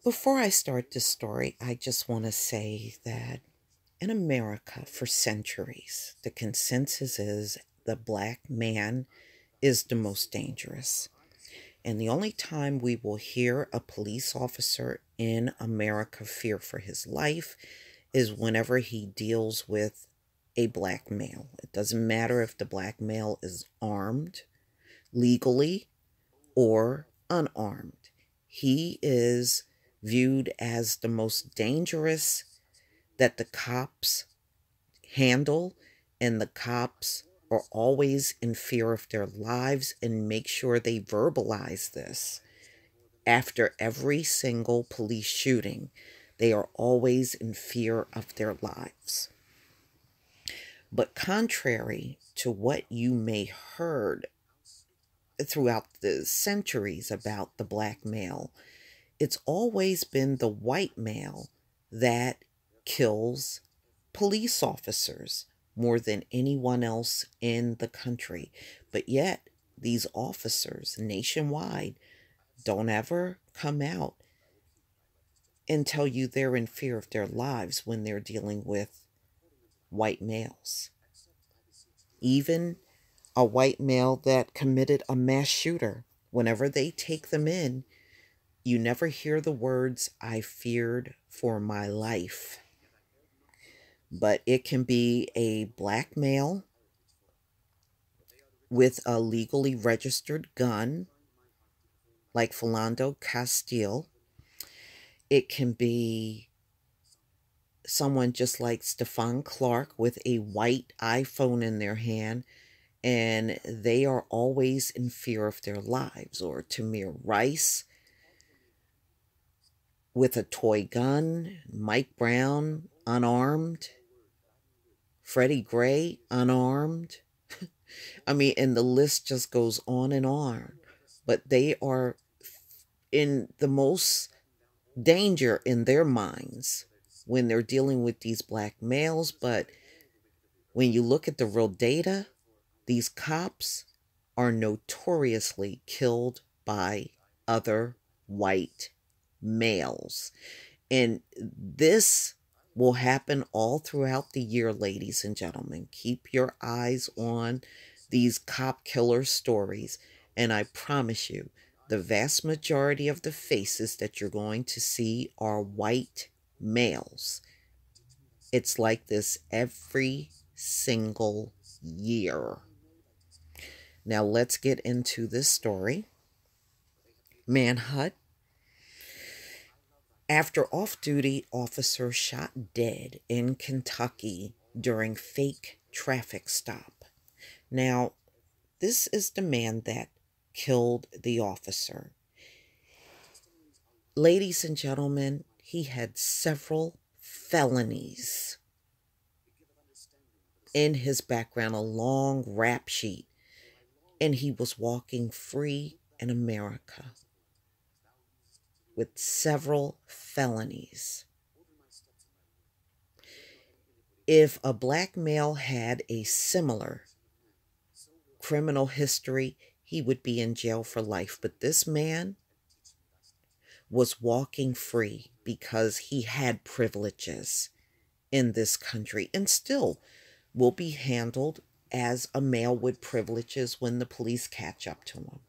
Before I start this story, I just want to say that in America for centuries, the consensus is the black man is the most dangerous. And the only time we will hear a police officer in America fear for his life is whenever he deals with a black male. It doesn't matter if the black male is armed legally or unarmed. He is viewed as the most dangerous that the cops handle, and the cops are always in fear of their lives and make sure they verbalize this. After every single police shooting, they are always in fear of their lives. But contrary to what you may heard throughout the centuries about the black male, it's always been the white male that kills police officers more than anyone else in the country. But yet, these officers nationwide don't ever come out and tell you they're in fear of their lives when they're dealing with white males. Even a white male that committed a mass shooter, whenever they take them in, you never hear the words, "I feared for my life." But it can be a black male with a legally registered gun, like Philando Castile. It can be someone just like Stephon Clark with a white iPhone in their hand, and they are always in fear of their lives. Or Tamir Rice with a toy gun, Mike Brown unarmed, Freddie Gray unarmed. I mean, and the list just goes on and on. But they are in the most danger in their minds when they're dealing with these black males. But when you look at the real data, these cops are notoriously killed by other white males. And this will happen all throughout the year, ladies and gentlemen. Keep your eyes on these cop killer stories, and I promise you, the vast majority of the faces that you're going to see are white males. It's like this every single year. Now let's get into this story. Manhunt. After off-duty officer shot dead in Kentucky during fake traffic stop. Now, this is the man that killed the officer. Ladies and gentlemen, he had several felonies in his background, a long rap sheet, and he was walking free in America with several felonies. If a black male had a similar criminal history, he would be in jail for life. But this man was walking free because he had privileges in this country and still will be handled as a male with privileges when the police catch up to him.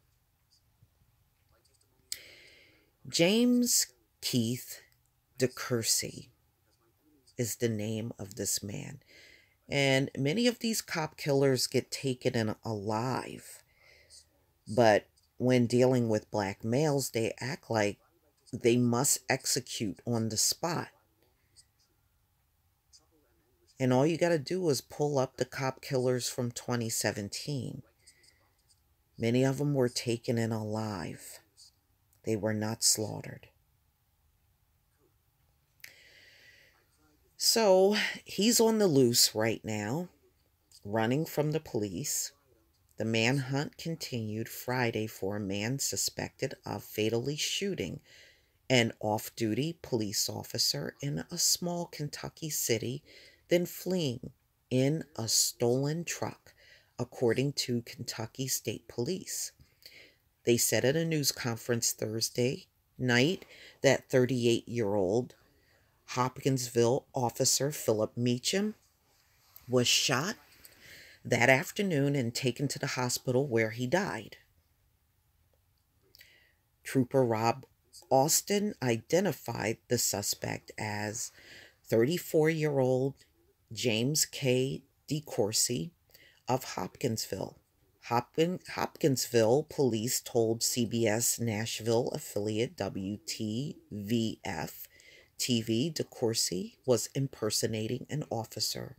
James Keith DeCourcy is the name of this man. And many of these cop killers get taken in alive. But when dealing with black males, they act like they must execute on the spot. And all you got to do is pull up the cop killers from 2017. Many of them were taken in alive. They were not slaughtered. So he's on the loose right now, running from the police. The manhunt continued Friday for a man suspected of fatally shooting an off-duty police officer in a small Kentucky city, then fleeing in a stolen truck, according to Kentucky State Police. They said at a news conference Thursday night that 38-year-old Hopkinsville officer Philip Meacham was shot that afternoon and taken to the hospital where he died. Trooper Rob Austin identified the suspect as 34-year-old James K. DeCourcy of Hopkinsville. Hopkinsville police told CBS Nashville affiliate WTVF TV DeCourcy was impersonating an officer,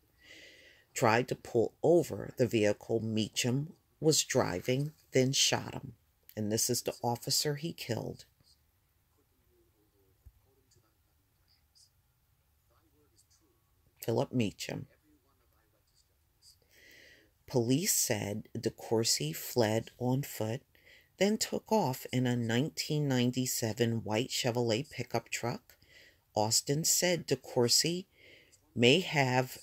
tried to pull over the vehicle Meacham was driving, then shot him. And this is the officer he killed. Philip Meacham. Police said DeCourcy fled on foot, then took off in a 1997 white Chevrolet pickup truck. Austin said DeCourcy may have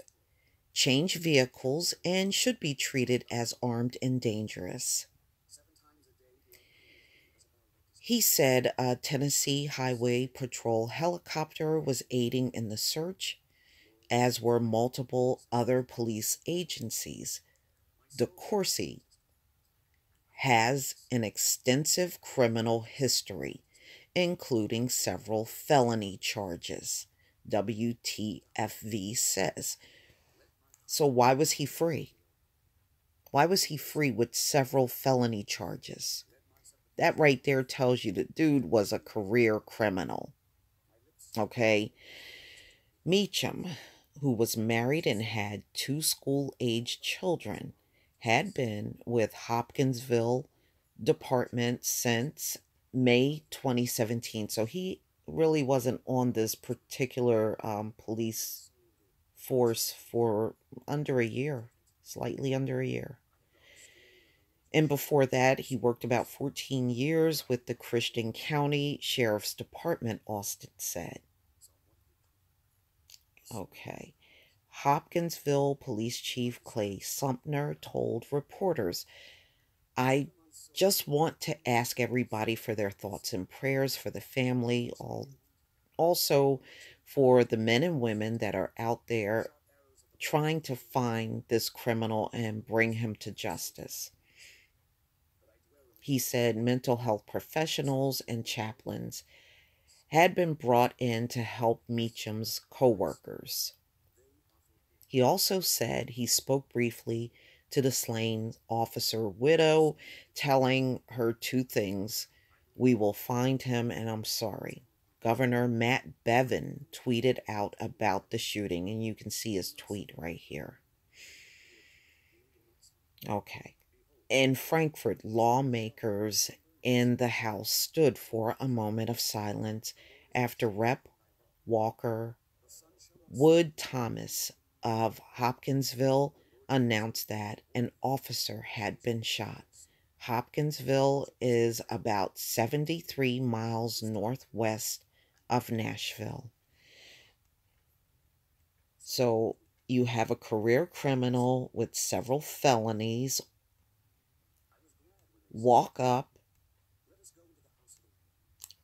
changed vehicles and should be treated as armed and dangerous. He said a Tennessee Highway Patrol helicopter was aiding in the search, as were multiple other police agencies. DeCourcy has an extensive criminal history, including several felony charges, WTFV says. So why was he free? Why was he free with several felony charges? That right there tells you the dude was a career criminal. Okay? Meacham, who was married and had two school-aged children, had been with Hopkinsville Department since May 2017. So he really wasn't on this particular police force for under a year, slightly under a year. And before that, he worked about 14 years with the Christian County Sheriff's Department, Austin said. Okay. Hopkinsville Police Chief Clay Sumner told reporters, I just want to ask everybody for their thoughts and prayers for the family, also for the men and women that are out there trying to find this criminal and bring him to justice. He said mental health professionals and chaplains had been brought in to help Meacham's co-workers. He also said he spoke briefly to the slain officer widow, telling her two things: we will find him and I'm sorry. Governor Matt Bevin tweeted out about the shooting, and you can see his tweet right here. Okay. In Frankfurt, lawmakers in the House stood for a moment of silence after Rep. Walker Wood Thomas of Hopkinsville announced that an officer had been shot. Hopkinsville is about 73 miles northwest of Nashville. So you have a career criminal with several felonies walk up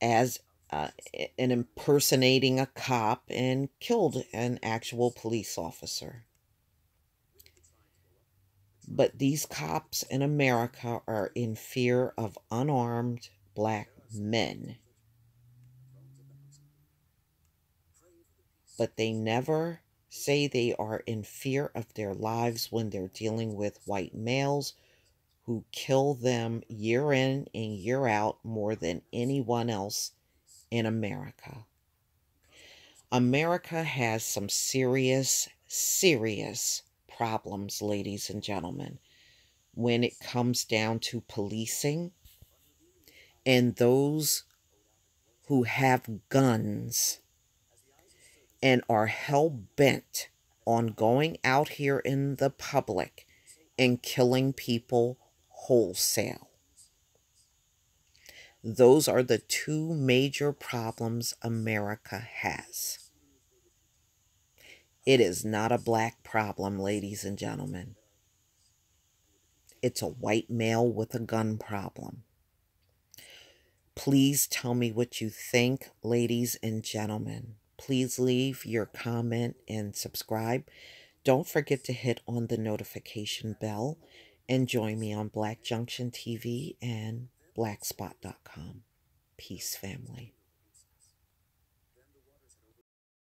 as an impersonating a cop and killed an actual police officer. But these cops in America are in fear of unarmed black men. But they never say they are in fear of their lives when they're dealing with white males who kill them year in and year out more than anyone else in America. America has some serious, serious problems, ladies and gentlemen, when it comes down to policing and those who have guns and are hell-bent on going out here in the public and killing people wholesale. Those are the two major problems America has. It is not a black problem, ladies and gentlemen. It's a white male with a gun problem. Please tell me what you think, ladies and gentlemen. Please leave your comment and subscribe. Don't forget to hit on the notification bell and join me on Black Junction TV and blackspot.com. Peace, family.